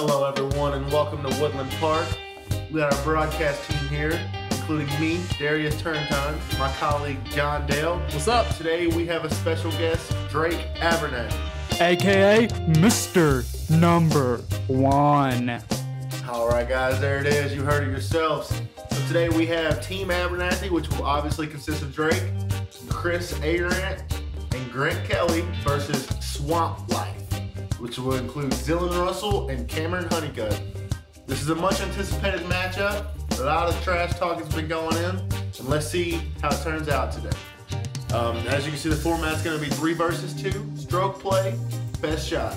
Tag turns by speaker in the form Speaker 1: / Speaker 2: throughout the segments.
Speaker 1: Hello, everyone, and welcome to Woodland Park. We got our broadcast team here, including me, Darius Turntime, my colleague John Dale.
Speaker 2: What's up?
Speaker 1: Today we have a special guest, Drake Abernathy,
Speaker 3: aka Mr. Number One.
Speaker 1: All right, guys, there it is. You heard it yourselves. So today we have Team Abernathy, which will obviously consist of Drake, Chris Arant, and Grant Kelly versus Swamp Life, which will include Dylan Russell and Cameron Honeycutt. This is a much anticipated matchup. A lot of trash talk has been going in, and let's see how it turns out today. As you can see, the format's going to be 3 versus 2, stroke play, best shot.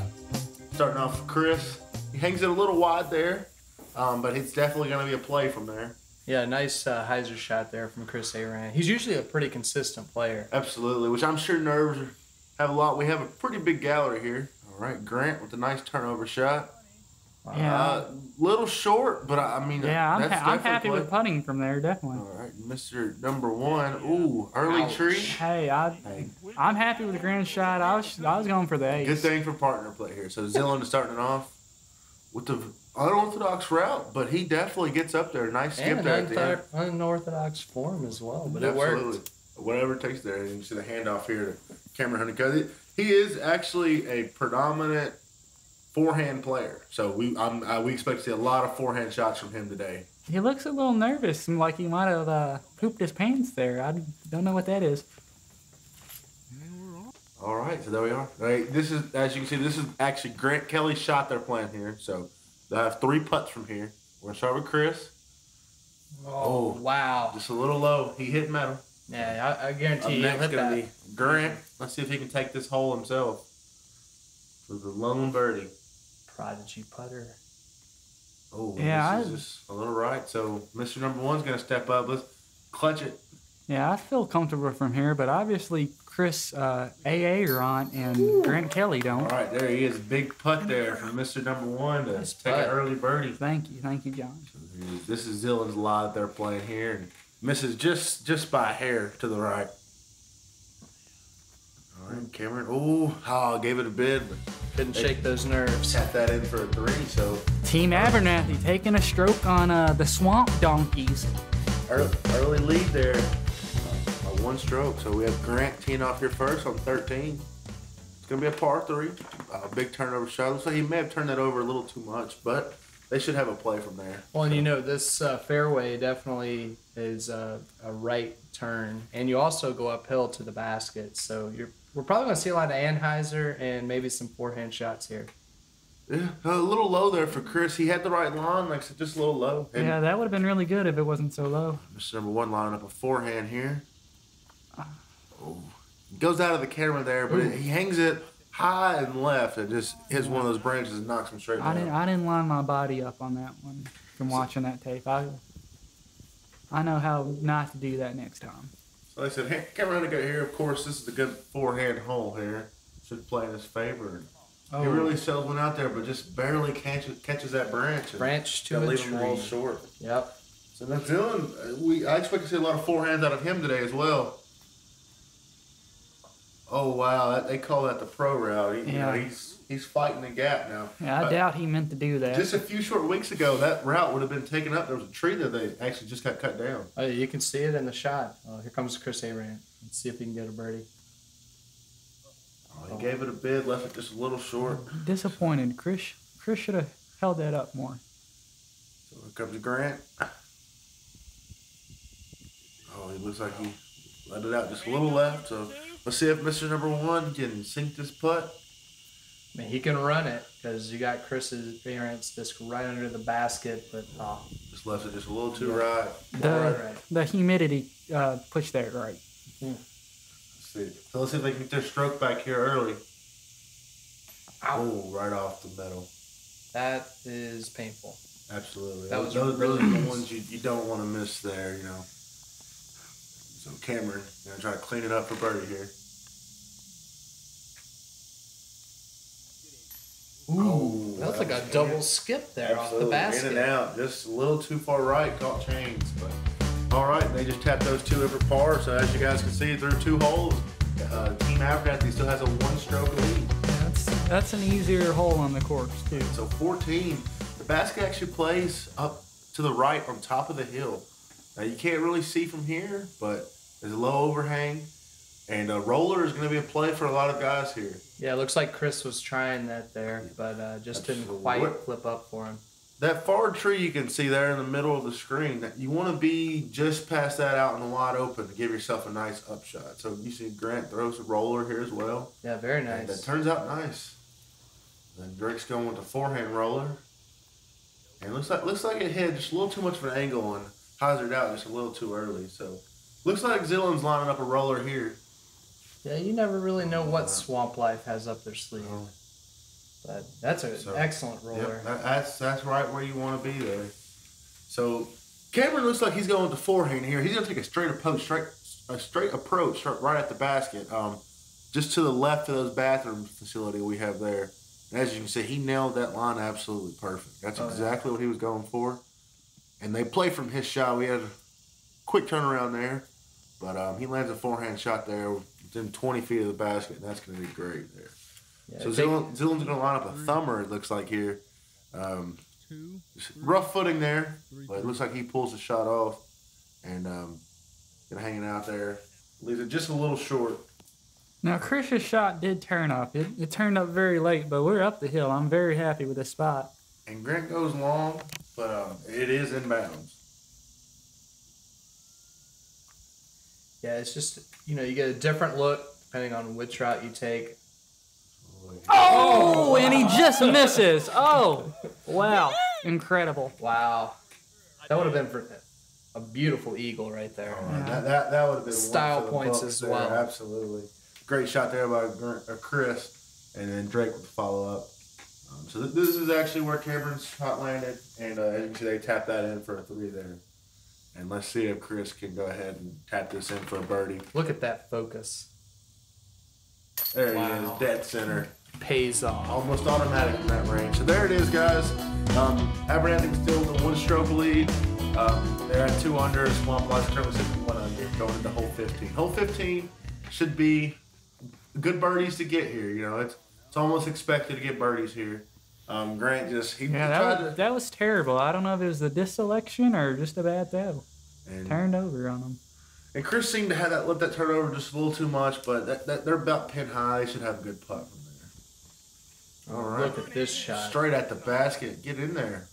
Speaker 1: Starting off with Chris. He hangs it a little wide there, but it's definitely going to be a play from there.
Speaker 2: Yeah, nice hyzer shot there from Chris Arant. He's usually a pretty consistent player.
Speaker 1: Absolutely, which I'm sure nerves have a lot. We have a pretty big gallery here. All right, Grant with a nice turnover shot.
Speaker 3: Yeah.
Speaker 1: Little short, but I mean,
Speaker 3: Yeah,
Speaker 1: that's
Speaker 3: I'm happy
Speaker 1: definitely
Speaker 3: with putting from there, definitely.
Speaker 1: All right, Mr. Number One. Ooh, early
Speaker 2: Ouch.
Speaker 1: tree.
Speaker 3: Hey, I'm happy with the grand shot. I was going for the ace.
Speaker 1: Good thing for partner play here. So Dylan is starting it off with the unorthodox route, but he definitely gets up there. Nice skip
Speaker 2: And
Speaker 1: there at the end.
Speaker 2: unorthodox form as well, but it
Speaker 1: Absolutely.
Speaker 2: worked.
Speaker 1: Whatever it takes there. And you see the handoff here to Cameron Honeycutt. He is actually a predominant forehand player. So we expect to see a lot of forehand shots from him today.
Speaker 3: He looks a little nervous, like he might have pooped his pants there. I don't know what that is.
Speaker 1: All right, so there we are. All right, this is, as you can see, this is actually Grant Kelly's shot they're playing here. So they'll have 3 putts from here. We're going to start with Chris.
Speaker 2: Oh, wow.
Speaker 1: Just a little low. He hit metal.
Speaker 2: Yeah, I guarantee
Speaker 1: Up
Speaker 2: you
Speaker 1: next
Speaker 2: hit
Speaker 1: going
Speaker 2: that.
Speaker 1: to be Grant. Let's see if he can take this hole himself for the lone birdie.
Speaker 2: Prodigy putter.
Speaker 1: Oh,
Speaker 3: Yeah,
Speaker 1: this is just a little right. So Mr. Number One's going to step up. Let's clutch it.
Speaker 3: Yeah, I feel comfortable from here, but obviously Chris Arant and Grant Kelly
Speaker 1: All
Speaker 3: don't.
Speaker 1: right, there he is. Big putt there from Mr. Number One to
Speaker 2: Nice
Speaker 1: take an
Speaker 2: putt.
Speaker 1: early birdie.
Speaker 3: Thank you, John.
Speaker 1: This is Dylan's lot they're playing here, and misses just by a hair to the right. All right, Cameron. Oh, gave it a bid, but
Speaker 2: Couldn't shake those nerves.
Speaker 1: tap that in for a 3. So
Speaker 3: Team Abernathy taking a stroke on the Swamp Donkeys.
Speaker 1: early lead there, by 1 stroke. So we have Grant teeing off here first on 13. It's gonna be a par 3, a big turnover shot. Looks like he may have turned that over a little too much, but they should have a play from there.
Speaker 2: Well, and you know, this fairway definitely is a right turn, and you also go uphill to the basket. So we're probably going to see a lot of Anheuser and maybe some forehand shots here.
Speaker 1: Yeah, a little low there for Chris. He had the right line, like I said, just a little low. And
Speaker 3: Yeah, that would have been really good if it wasn't so low.
Speaker 1: Mr. Number One lining up a forehand here. Oh, goes out of the camera there, but he hangs it high and left. It just hits one of those branches and knocks him straight down.
Speaker 3: I didn't line my body up on that one from watching that tape. I know how not to do that next time.
Speaker 1: So like I said, hey, Cameron Honeycutt here. Of course, this is a good forehand hole here. Should play in his favor.
Speaker 2: Oh.
Speaker 1: He really sells one out there, but just barely catches that branch. And
Speaker 2: Branch to
Speaker 1: gotta
Speaker 2: a
Speaker 1: leave him a little
Speaker 2: tree.
Speaker 1: short.
Speaker 2: Yep.
Speaker 1: So now Dylan, I expect to see a lot of forehands out of him today as well. Oh wow, they call that the pro route. You know, he's fighting the gap now.
Speaker 3: Yeah, I doubt he meant to do that.
Speaker 1: Just a few short weeks ago, that route would have been taken up. There was a tree that they actually just got cut down.
Speaker 2: Oh, you can see it in the shot. Oh, here comes Chris Arant. Let's see if he can get a birdie.
Speaker 1: He gave it a bid, left it just a little short.
Speaker 3: Disappointed. Chris should have held that up more.
Speaker 1: So here comes Grant. Oh, he looks like he let it out just a little left. So let's see if Mr. Number One can sink this putt.
Speaker 2: I mean, he can run it because you got Chris's Arant's disc right under the basket, but
Speaker 1: Just left it just a little too right.
Speaker 2: right.
Speaker 3: The humidity pushed that right.
Speaker 1: Let's see. So let's see if they can get their stroke back here early.
Speaker 2: Ow.
Speaker 1: Oh, right off the metal.
Speaker 2: That is painful.
Speaker 1: Absolutely.
Speaker 2: That was
Speaker 1: those
Speaker 2: really
Speaker 1: are the
Speaker 2: close.
Speaker 1: ones you don't want to miss there, you know. So Cameron, gonna try to clean it up for birdie here.
Speaker 2: Ooh, that was like a double skip there off the basket.
Speaker 1: In and out, just a little too far right, caught chains. But all right, they just tapped those 2 in for par. So as you guys can see, through 2 holes, Team Abernathy still has a 1-stroke lead.
Speaker 3: That's an easier hole on the course too.
Speaker 1: So 14. basket actually plays up to the right on top of the hill. Now you can't really see from here, but there's a low overhang. And a roller is going to be a play for a lot of guys here.
Speaker 2: Yeah, it looks like Chris was trying that there, but just didn't quite flip up for him.
Speaker 1: That far tree you can see there in the middle of the screen, you want to be just past that out in the wide open to give yourself a nice upshot. So you see Grant throws a roller here as well.
Speaker 2: Yeah, very nice.
Speaker 1: And that turns out nice. Then Drake's going with the forehand roller. And looks like it hit just a little too much of an angle and hyzered out just a little too early. So looks like Zilland's lining up a roller here.
Speaker 2: Yeah, you never really know what Swamp Life has up their sleeve. But that's an excellent roller.
Speaker 1: Yep, that's right where you want to be there. So Cameron looks like he's going with the forehand here. He's going to take a straight approach right at the basket, just to the left of those bathroom facility we have there. And as you can see, he nailed that line absolutely perfect. That's exactly what he was going for. And they play from his shot. We had a quick turnaround there, but he lands a forehand shot there within 20 feet of the basket, and that's going to be great there. Yeah, so Zilland's going to line up a thumber, it looks like here. Rough footing there, but it looks like he pulls the shot off and going to hang it out there. Leaves it just a little short.
Speaker 3: Now, Chris's shot did turn up. It turned up very late, but we're up the hill. I'm very happy with this spot.
Speaker 1: And Grant goes long, but it is inbounds.
Speaker 2: Yeah, it's just, you get a different look depending on which route you take.
Speaker 3: Oh, and he just misses. Oh, wow. Incredible.
Speaker 2: Wow. That would have been for a beautiful eagle right there.
Speaker 1: Yeah. That would have been
Speaker 2: style points as
Speaker 1: there.
Speaker 2: well.
Speaker 1: Absolutely. Great shot there by Chris, and then Drake with the follow-up. So this is actually where Cameron's shot landed, and as you can see, they tapped that in for a 3 there. And let's see if Chris can go ahead and tap this in for a birdie.
Speaker 2: Look at that focus.
Speaker 1: There he is, dead center.
Speaker 2: Pays off.
Speaker 1: Almost automatic in that range. So there it is, guys. Abernathy still in the 1-stroke lead. They're at 2 under. Swamp Life's currently 61 under, going into hole 15. Hole 15 should be good birdies to get here. It's almost expected to get birdies here. Grant
Speaker 3: that was terrible. I don't know if it was the disc selection or just a bad throw. Turned over on him.
Speaker 1: And Chris seemed to have let that turn over just a little too much, but they're about pin high. They should have a good putt from there. All right.
Speaker 2: Look at this shot.
Speaker 1: Straight at the basket. Get in there.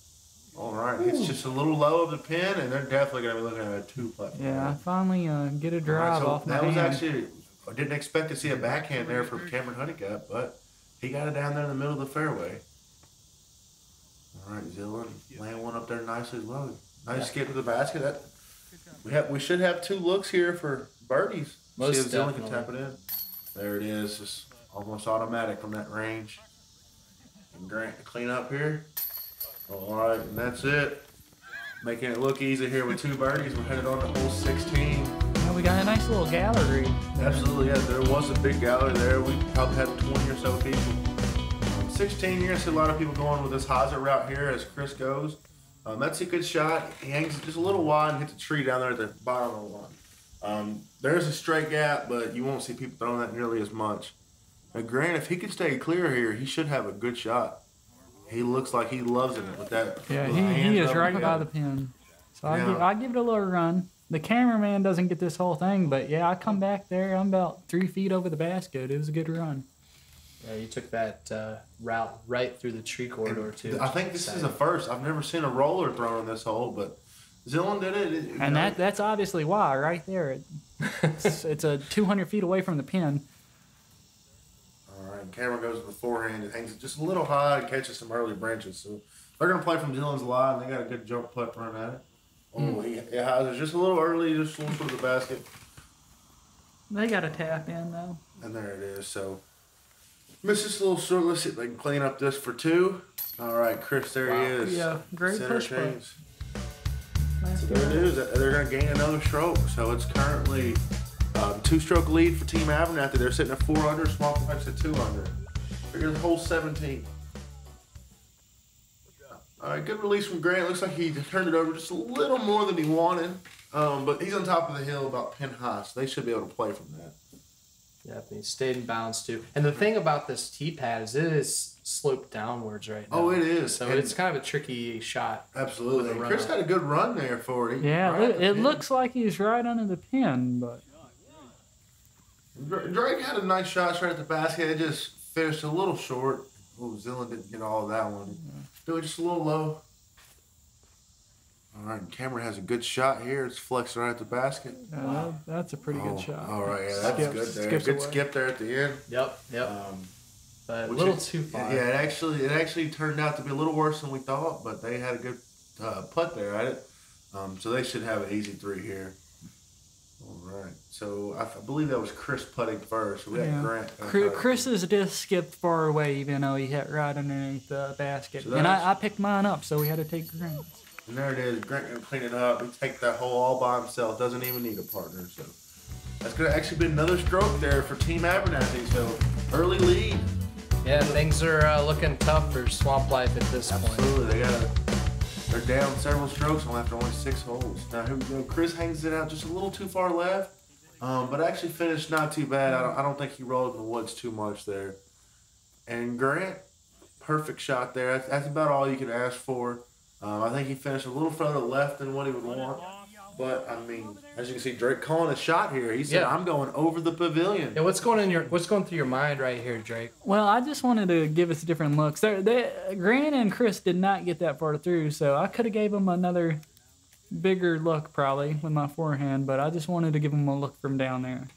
Speaker 1: All right. Ooh. It's just a little low of the pin, and they're definitely going to be looking at a 2 putt.
Speaker 3: Yeah, I finally get a drive off my hand.
Speaker 1: That was actually, I didn't expect to see a backhand there from Cameron Honeycutt, but he got it down there in the middle of the fairway. All right, Zilland land one up there nicely low. Nice skip to the basket. We should have 2 looks here for birdies.
Speaker 2: Most
Speaker 1: see if Zilland
Speaker 2: definitely.
Speaker 1: can tap it in. There it is. Just almost automatic from that range. And Grant to clean up here. All right, and that's it. Making it look easy here with 2 birdies. We're headed on to hole 16.
Speaker 3: Yeah, we got a nice little gallery.
Speaker 1: Absolutely, yeah. There was a big gallery there. We probably had 20 or so people. 16, you're going to see a lot of people going with this Haza route here as Chris goes. That's a good shot. He hangs just a little wide and hits a tree down there at the bottom of the line. There's a straight gap, but you won't see people throwing that nearly as much. Now, Grant, if he could stay clear here, he should have a good shot. He looks like he loves it with that.
Speaker 3: Yeah, he is right by the pin. So I'll give it a little run. The cameraman doesn't get this whole thing, but yeah, I come back there. I'm about 3 feet over the basket. It was a good run.
Speaker 2: Yeah, you took that route right through the tree corridor, too.
Speaker 1: I think this is a first. I've never seen a roller thrown in this hole, but Zilland did it.
Speaker 3: And that's obviously why, right there. It's a 200 feet away from the pin.
Speaker 1: All right, Cameron goes with the forehand. It hangs it just a little high and catches some early branches. So they're going to play from Zilland's line. They got a good jump putt run at it. Oh, it's just a little early, just a little through the basket.
Speaker 3: They got a tap in, though.
Speaker 1: And there it is. So missed this little short. Let's see if they can clean up this for 2. All right, Chris, there he is.
Speaker 3: Yeah, great
Speaker 1: Center
Speaker 3: push
Speaker 1: change. So there it is. They're going to gain another stroke. So it's currently 2-stroke lead for Team Abernathy. They're sitting at 4 under. Swamp Life's at 2 under. Here's hole 17. All right, good release from Grant. Looks like he turned it over just a little more than he wanted. But he's on top of the hill about pin high, so they should be able to play from that.
Speaker 2: Yep, he stayed in bounds too. And the thing about this tee pad is it is sloped downwards right now.
Speaker 1: Oh, it is.
Speaker 2: So it's kind of a tricky shot.
Speaker 1: Absolutely. Chris had a good run there for it.
Speaker 3: Yeah, it looks like he's right under the pin, but
Speaker 1: Drake had a nice shot straight at the basket. It just finished a little short. Oh, Zillin didn't get all of that one. Doing just a little low. All right, Cameron has a good shot here. It's flexing right at the basket.
Speaker 3: That's a pretty good shot.
Speaker 1: All right, yeah, that's good there. Good skip there at the end.
Speaker 2: Yep. But a little too far.
Speaker 1: Yeah, it actually turned out to be a little worse than we thought, but they had a good putt there at it. So they should have an easy 3 here. All right. So I believe that was Chris putting first. So we had Grant.
Speaker 3: Chris's disc skipped far away, even though he hit right underneath the basket. So and I picked mine up, so we had to take Grant's.
Speaker 1: And there it is. Grant gonna clean it up. He take that hole all by himself. Doesn't even need a partner. So that's gonna actually be another stroke there for Team Abernathy. So early lead.
Speaker 2: Yeah, things are looking tough for Swamp Life at this point.
Speaker 1: Absolutely. They're down several strokes after only 6 holes. Now here we go. Chris hangs it out just a little too far left, but actually finished not too bad. I don't think he rolled in the woods too much there. And Grant, perfect shot there. That's about all you could ask for. I think he finished a little further left than what he would want. But, I mean, as you can see, Drake calling a shot here. He said, I'm going over the pavilion.
Speaker 2: Yeah, what's going through your mind right here, Drake?
Speaker 3: Well, I just wanted to give us different looks. Grant and Chris did not get that far through, so I could have gave them another bigger look probably with my forehand, but I just wanted to give them a look from down there.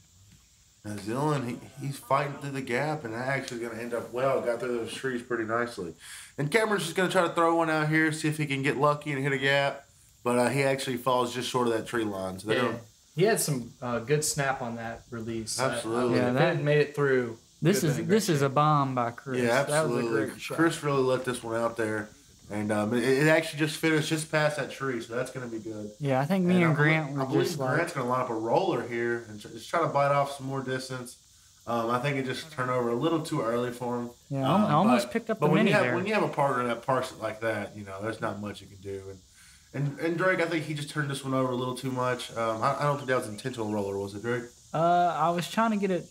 Speaker 1: Now, Zillin, he's fighting through the gap, and that actually going to end up well. Got through those trees pretty nicely. And Cameron's just going to try to throw one out here, see if he can get lucky and hit a gap. But he actually falls just short of that tree line. So
Speaker 2: he had some good snap on that release.
Speaker 1: Absolutely.
Speaker 2: That made it through.
Speaker 3: This is a bomb by Chris.
Speaker 1: Yeah, absolutely.
Speaker 3: That was a great shot.
Speaker 1: Chris really let this one out there. And it actually just finished just past that tree, so that's going to be good.
Speaker 3: Yeah, I think me and Grant were just like...
Speaker 1: Grant's going to line up a roller here and just try to bite off some more distance. I think it just turned over a little too early for him.
Speaker 3: Yeah, I almost picked up the mini there.
Speaker 1: But when you have a partner that parks it like that, there's not much you can do. And Drake, I think he just turned this one over a little too much. I don't think that was an intentional roller, was it, Drake?
Speaker 3: I was trying to get it.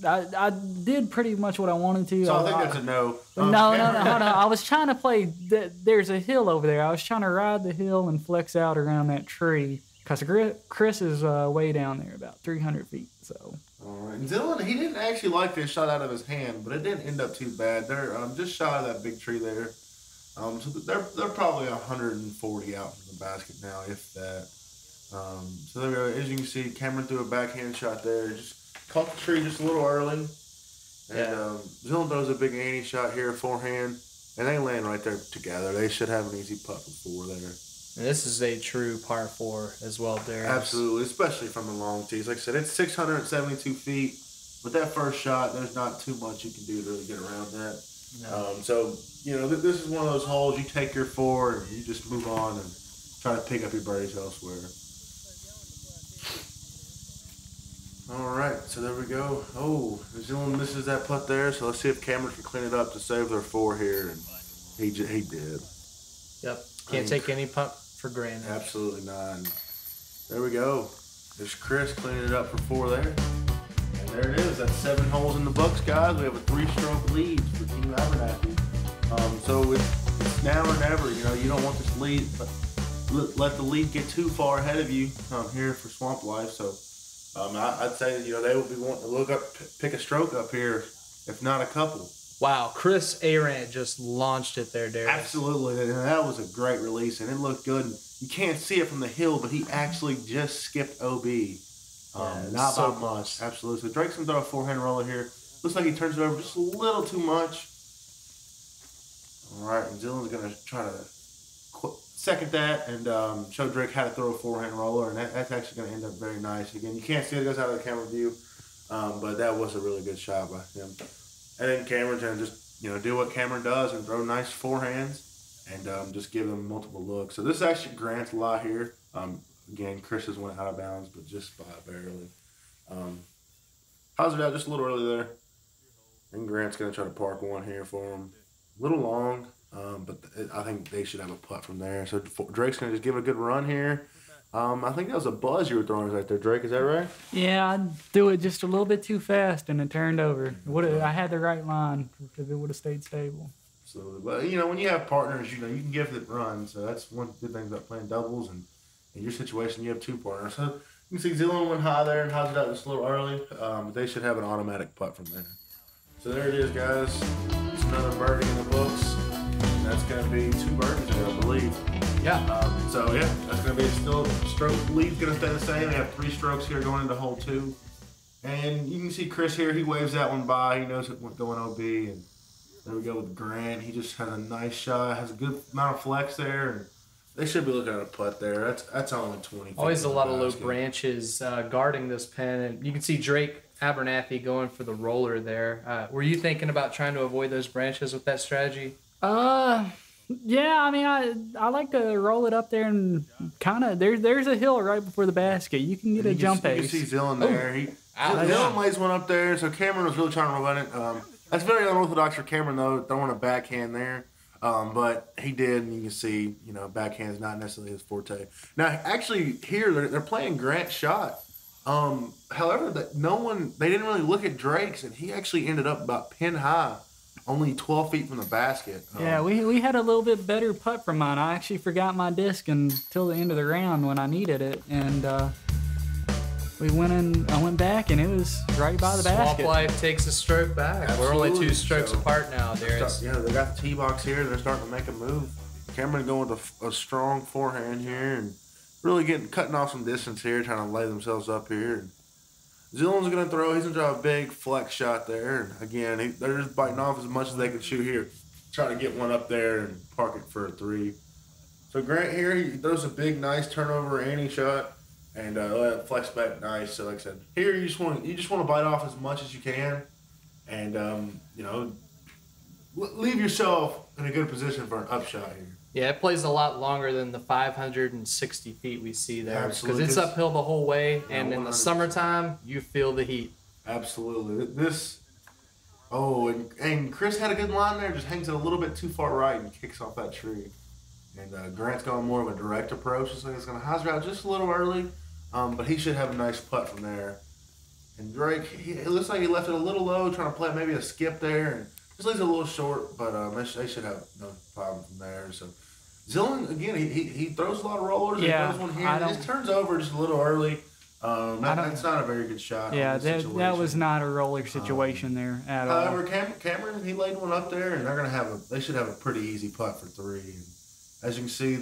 Speaker 3: I did pretty much what I wanted to.
Speaker 1: So I think that's a no.
Speaker 3: No, hold on. I was trying to play. There's a hill over there. I was trying to ride the hill and flex out around that tree because Chris is way down there, about 300 feet. So.
Speaker 1: All right. And Zillin, he didn't actually like this shot out of his hand, but it didn't end up too bad. They're just shy of that big tree there. So they're probably 140 out from the basket now, if that. So there we go. As you can see, Cameron threw a backhand shot there. Just caught the tree just a little early. And Zillin throws a big ante shot here, forehand, and they land right there together. They should have an easy putt before there.
Speaker 2: And this is a true par 4 as well, Derek.
Speaker 1: Absolutely, especially from the long tees. Like I said, it's 672 feet. With that first shot, there's not too much you can do to really get around that. No. So, this is one of those holes you take your 4 and you just move on and try to pick up your birdies elsewhere. All right, so there we go. Oh, Zillin misses that putt there, so let's see if Cameron can clean it up to save their 4 here, and he did.
Speaker 2: Yep, can't take any putt for granted.
Speaker 1: Absolutely not. And there we go. There's Chris cleaning it up for 4 there. And there it is. That's 7 holes in the books, guys. We have a 3-stroke lead for Team Abernathy. So it's now or never. You don't want this lead, let the lead get too far ahead of you here for Swamp Life. So I'd say they will be wanting to look up, pick a stroke up here, if not a couple.
Speaker 2: Wow, Chris Arant just launched it there, Derek.
Speaker 1: Absolutely, and that was a great release, and it looked good. You can't see it from the hill, but he actually just skipped OB. Not so by much. Absolutely. So Drake's going to throw a forehand roller here. Looks like he turns it over just a little too much. All right, and Zillin's going to try to second that and show Drake how to throw a forehand roller, and that's actually going to end up very nice. Again, you can't see it. It goes out of the camera view, but that was a really good shot by him. And then Cameron's going to just, do what Cameron does and throw nice forehands and just give them multiple looks. So this is actually Grant's lie here. Again, Chris has went out of bounds, but just by barely. How's it out just a little early there? And Grant's going to try to park one here for him. A little long, but I think they should have a putt from there. So Drake's going to just give it a good run here. I think that was a buzz you were throwing right there, Drake. Is that right?
Speaker 3: Yeah, I threw it just a little bit too fast and it turned over. I had the right line if it would have stayed stable.
Speaker 1: Absolutely. But, you know, when you have partners, you know, you can give it runs. So that's one good thing about playing doubles. And in your situation, you have two partners. So you can see Zillion went high there and housed it out just a little early. But they should have an automatic putt from there. So there it is, guys. It's another birdie in the books. And that's going to be 2 birdies there, I believe.
Speaker 2: Yeah.
Speaker 1: So, yeah, that's going to be still stroke lead's going to stay the same. They have 3 strokes here going into hole 2. And you can see Chris here. He waves that one by. He knows it went going OB. And there we go with Grant. He just has a nice shot. Has a good amount of flex there. And they should be looking at a putt there. That's only 20.
Speaker 2: Always a lot of low branches guarding this pin. And you can see Drake Abernathy going for the roller there. Were you thinking about trying to avoid those branches with that strategy?
Speaker 3: Yeah, I mean, I like to roll it up there and kind of there's a hill right before the basket. You can get a jump ace.
Speaker 1: You can see Zillion there. Zillion lays one up there, so Cameron was really trying to run it. That's very unorthodox for Cameron, though, throwing a backhand there. But he did, and you can see, you know, backhand is not necessarily his forte. Now, actually, here they're playing Grant's shot. However, they didn't really look at Drake's, and he actually ended up about pin high, only 12 feet from the basket.
Speaker 3: Yeah, we had a little bit better putt from mine. I actually forgot my disc until the end of the round when I needed it, and we went in. I went back, and it was right by the basket.
Speaker 2: Swamp Life takes a stroke back.
Speaker 1: Absolutely.
Speaker 2: We're only 2 strokes apart now, Darius.
Speaker 1: Yeah, they got the tee box here. They're starting to make a move. Cameron going with a strong forehand here and really cutting off some distance here, trying to lay themselves up here. And Zillion's going to throw. He's going to draw a big flex shot there. And again, they're just biting off as much as they can shoot here. Trying to get one up there and park it for a 3. So Grant here, he throws a big, nice turnover Annie shot. And let it flex back nice. So like I said, here you just want to bite off as much as you can. And, you know, leave yourself in a good position for an upshot here.
Speaker 2: Yeah, it plays a lot longer than the 560 feet we see there.
Speaker 1: Absolutely.
Speaker 2: Because it's uphill the whole way, and in the
Speaker 1: 100%.
Speaker 2: summertime, you feel the heat.
Speaker 1: Absolutely. And Chris had a good line there, just hangs it a little bit too far right and kicks off that tree. And Grant's going more of a direct approach. Looks like it's going to hyzer out just a little early, but he should have a nice putt from there. And Drake, it looks like he left it a little low, trying to play maybe a skip there, and just leaves it a little short, but they should have no problem from there. So Zillion, again, he throws a lot of rollers.
Speaker 3: Yeah,
Speaker 1: he throws one here. It just turns over just a little early. That's not a very good shot.
Speaker 3: Yeah, that was not a roller situation there at all.
Speaker 1: However, Cameron, he laid one up there, and they should have a pretty easy putt for 3. And as you can see,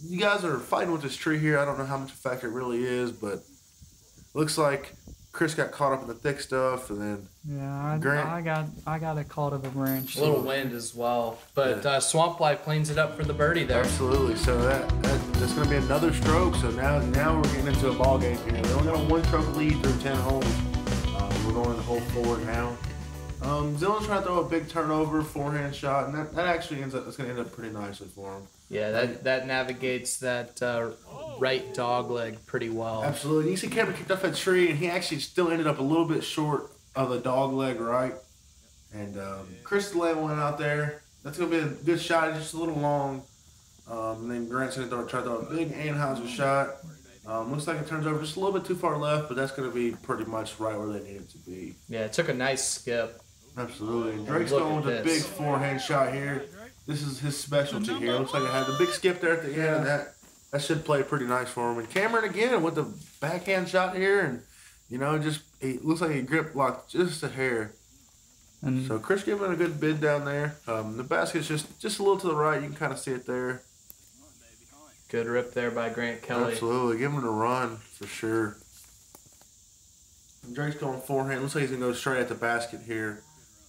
Speaker 1: you guys are fighting with this tree here. I don't know how much a factor it really is, but looks like Chris got caught up in the thick stuff, and then Grant.
Speaker 3: I got a caught of a branch.
Speaker 2: A little wind as well, but Swamp Life cleans it up for the birdie there.
Speaker 1: Absolutely. So that's going to be another stroke. So now we're getting into a ball game here. We only got a 1-stroke lead through 10 holes. We're going to hole 4 now. Zillion's trying to throw a big turnover forehand shot, and that actually it's going to end up pretty nicely for him.
Speaker 2: Yeah, that navigates that right dog leg pretty well.
Speaker 1: Absolutely. You see Cameron kicked off that tree, and he actually still ended up a little bit short of the dog leg right. And Chris laid one out there. That's going to be a good shot. It's just a little long. And then Grant's going to try to throw a big Anheuser shot. Looks like it turns over just a little bit too far left, but that's going to be pretty much right where they need it to be.
Speaker 2: Yeah, it took a nice skip.
Speaker 1: Absolutely. And Drake's going with a big forehand shot here. This is his specialty here. Looks like it had the big skip there at the end. That should play pretty nice for him. And Cameron again with the backhand shot here, and you know, he looks like he grip locked just a hair. And so Chris giving a good bid down there. The basket's just a little to the right. You can kind of see it there.
Speaker 2: Good rip there by Grant Kelly.
Speaker 1: Absolutely, giving it a run for sure. And Drake's going forehand. Looks like he's gonna go straight at the basket here,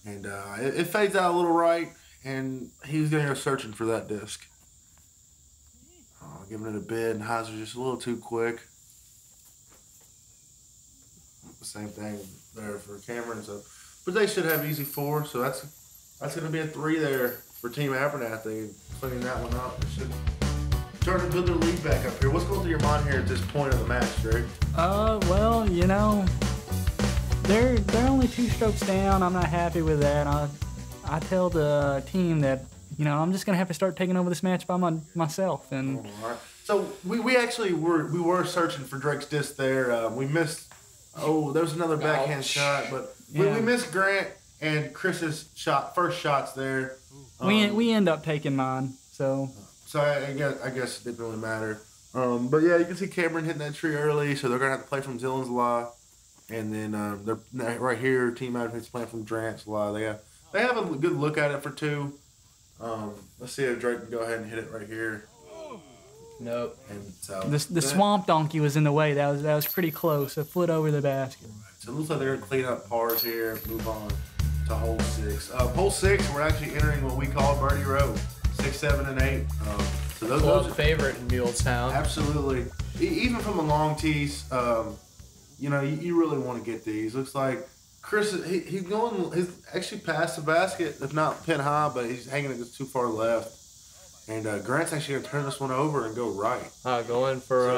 Speaker 1: and it fades out a little right. And he's going to go searching for that disc. Giving it a bid, and Heiser's just a little too quick. The same thing there for Cameron. But they should have easy 4, so that's going to be a 3 there for Team Abernathy. Cleaning that one up. They should start to build their lead back up here. What's going through your mind here at this point of the match, Drake?
Speaker 3: Well, you know, they're only 2 strokes down. I'm not happy with that. I tell the team that, you know, I'm just going to have to start taking over this match by myself. And
Speaker 1: So we actually were searching for Drake's disc there. We missed. Oh, there was another backhand shot, but we missed Grant and Chris's first shots there.
Speaker 3: We end up taking mine, so.
Speaker 1: So I guess it didn't really matter. But yeah, you can see Cameron hitting that tree early, so they're gonna have to play from Zillon's Law, and then they're right here. Team Advocates playing from Grant's Law. They have a good look at it for 2. Let's see if Drake can go ahead and hit it right here.
Speaker 2: Nope.
Speaker 1: And so
Speaker 3: The swamp donkey was in the way. That was pretty close. A foot over the basket.
Speaker 1: So it looks like they're gonna clean up pars here, move on to hole 6. Hole 6, we're actually entering what we call Birdie Row, 6, 7, and 8. So those
Speaker 2: Club
Speaker 1: are
Speaker 2: favorite in Muletown.
Speaker 1: absolutely. Even from the long tees, you really want to get these. Looks like Chris, he's actually past the basket, if not pin high, but he's hanging it just too far left. And Grant's actually going to turn this one over and go right.
Speaker 2: Going for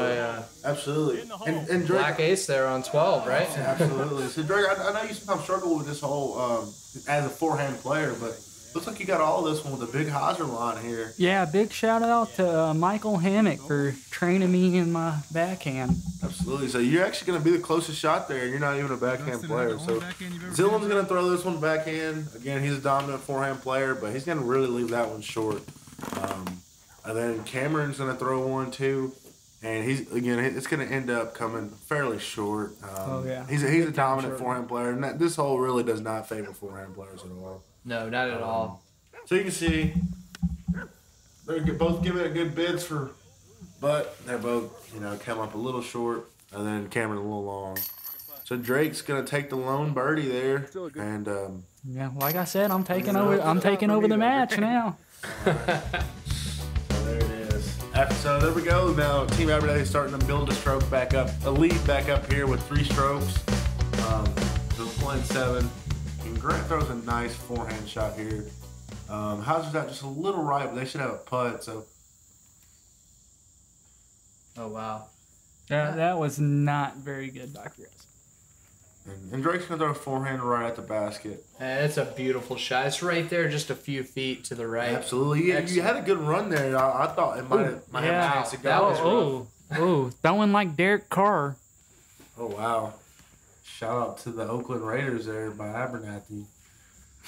Speaker 1: absolutely. And Drake,
Speaker 2: black ace there on 12, right?
Speaker 1: Absolutely. So Drake, I know you sometimes struggle with this whole as a forehand player, but looks like you got all of this one with a big hyzer line here.
Speaker 3: Yeah, big shout out to Michael Hammock for training me in my backhand.
Speaker 1: Absolutely. So you're actually going to be the closest shot there. You're not even a backhand player. So Zillon's going to throw this one backhand. Again, he's a dominant forehand player, but he's going to really leave that one short. And then Cameron's going to throw one too. And it's going to end up coming fairly short. He's a dominant forehand player. And this hole really does not favor forehand players at all.
Speaker 2: No, not at all.
Speaker 1: So you can see they're both giving it good bids but they're both, come up a little short, and then Cameron a little long. So Drake's gonna take the lone birdie there, and
Speaker 3: yeah, like I said, I'm taking over the match now.
Speaker 1: So there it is. So there we go. Now Team Abernathy starting to build a lead back up here with 3 strokes. So playing 7. Grant throws a nice forehand shot here. Hauser's out just a little right, but they should have a putt. So.
Speaker 2: Oh wow.
Speaker 3: That was not very good by Chris.
Speaker 1: And Drake's gonna throw a forehand right at the basket.
Speaker 2: And it's a beautiful shot. It's right there, just a few feet to the right.
Speaker 1: Absolutely. You had a good run there. I thought it might have a chance to
Speaker 2: go.
Speaker 3: Throwing like Derek Carr.
Speaker 1: Oh wow. Shout out to the Oakland Raiders there by Abernathy.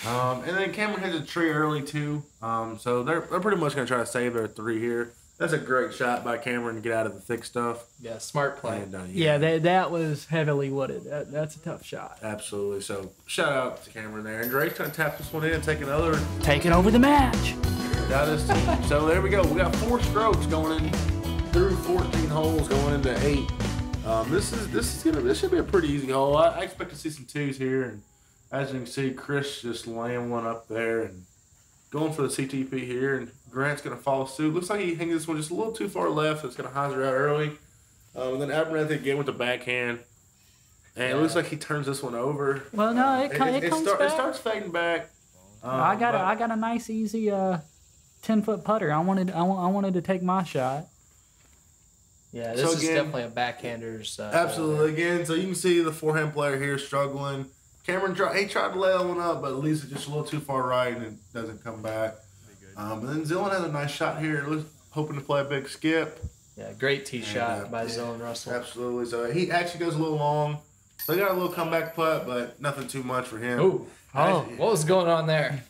Speaker 1: And then Cameron hits a tree early too. So they're pretty much going to try to save their 3 here. That's a great shot by Cameron to get out of the thick stuff.
Speaker 2: Yeah, smart play.
Speaker 3: And, that was heavily wooded. That's a tough shot.
Speaker 1: Absolutely. So shout out to Cameron there. And Drake's going to tap this one in and take another.
Speaker 3: Taking over the match.
Speaker 1: Got his team. So there we go. We got 4 strokes going in through 14 holes going into 8. This should be a pretty easy hole. I expect to see some 2s here, and as you can see, Chris just laying one up there and going for the CTP here, and Grant's gonna follow suit. Looks like he hangs this one just a little too far left, so it's gonna hyzer out early. And then Abernathy again with the backhand, and it looks like he turns this one over.
Speaker 3: Well, no, it comes back.
Speaker 1: It starts fading back.
Speaker 3: I got a nice easy 10-foot putter. I wanted to take my shot.
Speaker 2: Yeah, this is definitely a backhander's.
Speaker 1: Absolutely. Again, so you can see the forehand player here struggling. Cameron tried to lay that one up, but at least it's just a little too far right and it doesn't come back. And then Zillon has a nice shot here. Hoping to play a big skip.
Speaker 2: Yeah, great tee shot by Zillon Russell.
Speaker 1: Absolutely. So he actually goes a little long. So he got a little comeback putt, but nothing too much for him.
Speaker 2: Ooh. What was going on there?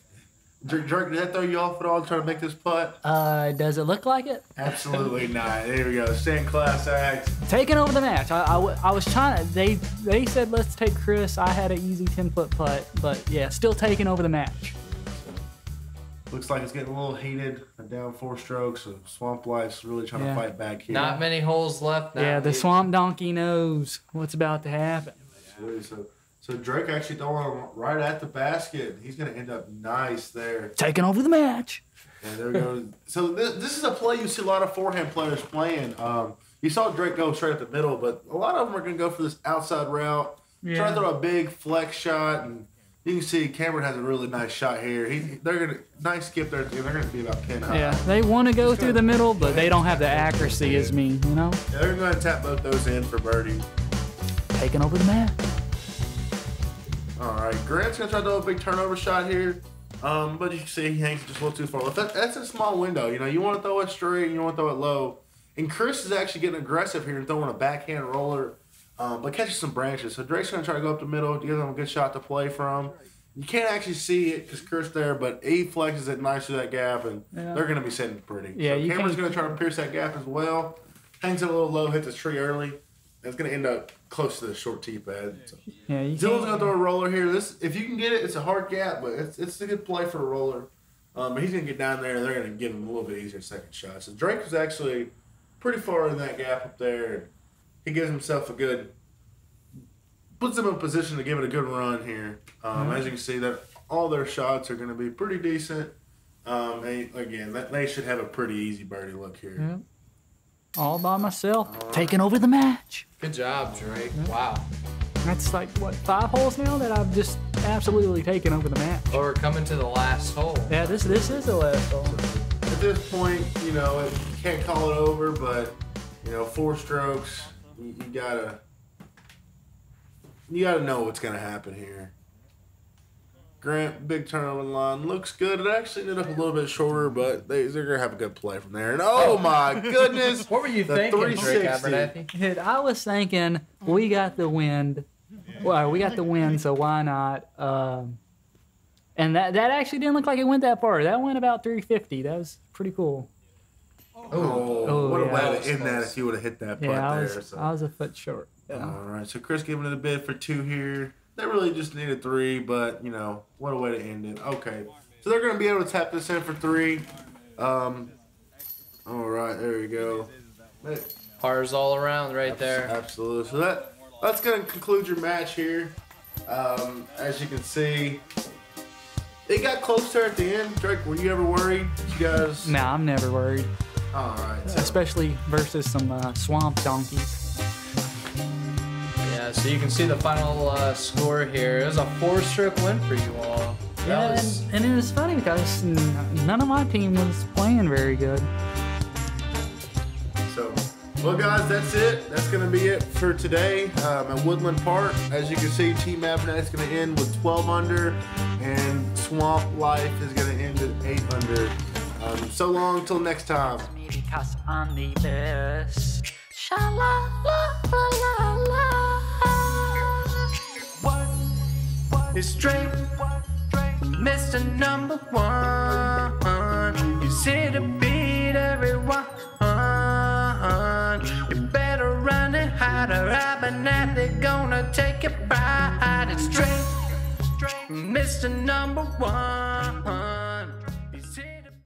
Speaker 1: Drake, did that throw you off at all to try to make this putt?
Speaker 3: Does it look like it?
Speaker 1: Absolutely not. There we go. Staying class act.
Speaker 3: Taking over the match. I was trying to. They said let's take Chris. I had an easy 10-foot putt, but yeah, still taking over the match.
Speaker 1: Looks like it's getting a little heated. Down 4 strokes. So Swamp Life's really trying to fight back here.
Speaker 2: Not many holes left now.
Speaker 3: Yeah, the Swamp Donkey knows what's about to happen.
Speaker 1: So Drake actually throwing him right at the basket. He's going to end up nice there.
Speaker 3: Taking over the match.
Speaker 1: And there we go. So this is a play you see a lot of forehand players playing. You saw Drake go straight up the middle, but a lot of them are going to go for this outside route. Yeah. Try to throw a big flex shot, and you can see Cameron has a really nice shot here. They're going to nice skip there. They're going to be about pin high.
Speaker 3: Yeah, they want to go through the middle, but they don't have the accuracy as me, you know?
Speaker 1: Yeah, they're going to tap both those in for birdie.
Speaker 3: Taking over the match.
Speaker 1: All right, Grant's going to try to throw a big turnover shot here. But you can see he hangs just a little too far left. That's a small window. You know, you want to throw it straight and you want to throw it low. And Chris is actually getting aggressive here and throwing a backhand roller, but catches some branches. So Drake's going to try to go up the middle, give him a good shot to play from. You can't actually see it because Chris there, but he flexes it nice through that gap, and they're going to be sitting pretty.
Speaker 3: Yeah,
Speaker 1: so Cameron's going to try to pierce that gap as well. Hangs it a little low, hits the tree early. And it's going to end up close to the short tee pad. So.
Speaker 3: Yeah,
Speaker 1: Dylan's going to throw a roller here. If you can get it, it's a hard gap, but it's a good play for a roller. But he's going to get down there, and they're going to give him a little bit easier second shot. So Drake was actually pretty far in that gap up there, and he gives himself puts them in a position to give it a good run here. As you can see, that all their shots are going to be pretty decent. And again, they should have a pretty easy birdie look here.
Speaker 3: Yeah. All by myself, taking over the match.
Speaker 2: Good job, Drake. Wow.
Speaker 3: That's like, what, 5 holes now that I've just absolutely taken over the match.
Speaker 2: Oh, we're coming to the last hole.
Speaker 3: Yeah, this is the last hole.
Speaker 1: At this point, you can't call it over, but 4 strokes, you gotta know what's gonna happen here. Grant, big turn over the line, looks good. It actually ended up a little bit shorter, but they're gonna have a good play from there. And oh my goodness,
Speaker 2: what were you thinking, Drake Abernathy?
Speaker 3: Dude, I was thinking we got the wind. Well, we got the wind, so why not? And that actually didn't look like it went that far. That went about 350. That was pretty cool.
Speaker 1: Oh, what a way to end that if you would have hit that putt there.
Speaker 3: I was a foot short. Yeah.
Speaker 1: All right, so Chris giving it a bid for 2 here. They really just needed 3, but, what a way to end it. Okay, so they're going to be able to tap this in for 3. All right, there you go.
Speaker 2: Pars all around right there.
Speaker 1: Absolutely. So that's going to conclude your match here. As you can see, it got closer at the end. Drake, were you ever worried? You guys?
Speaker 3: Nah, I'm never worried.
Speaker 1: All right. So.
Speaker 3: Especially versus some swamp donkeys.
Speaker 2: Yeah, so you can see the final score here. It was a 4-stroke win for you all.
Speaker 3: And it was funny because none of my team was playing very good.
Speaker 1: So, well, guys, that's it. That's going to be it for today at Woodland Park. As you can see, Team Abernathy is going to end with 12 under, and Swamp Life is going to end at 8 under. So long till next time.
Speaker 3: Because I'm the best. Sha-la-la-la-la-la.
Speaker 2: It's Drake, Mr. Number 1. You see to beat everyone. You better run it harder. Abernathy gonna take your pride. It's Drake, Mr. Number 1.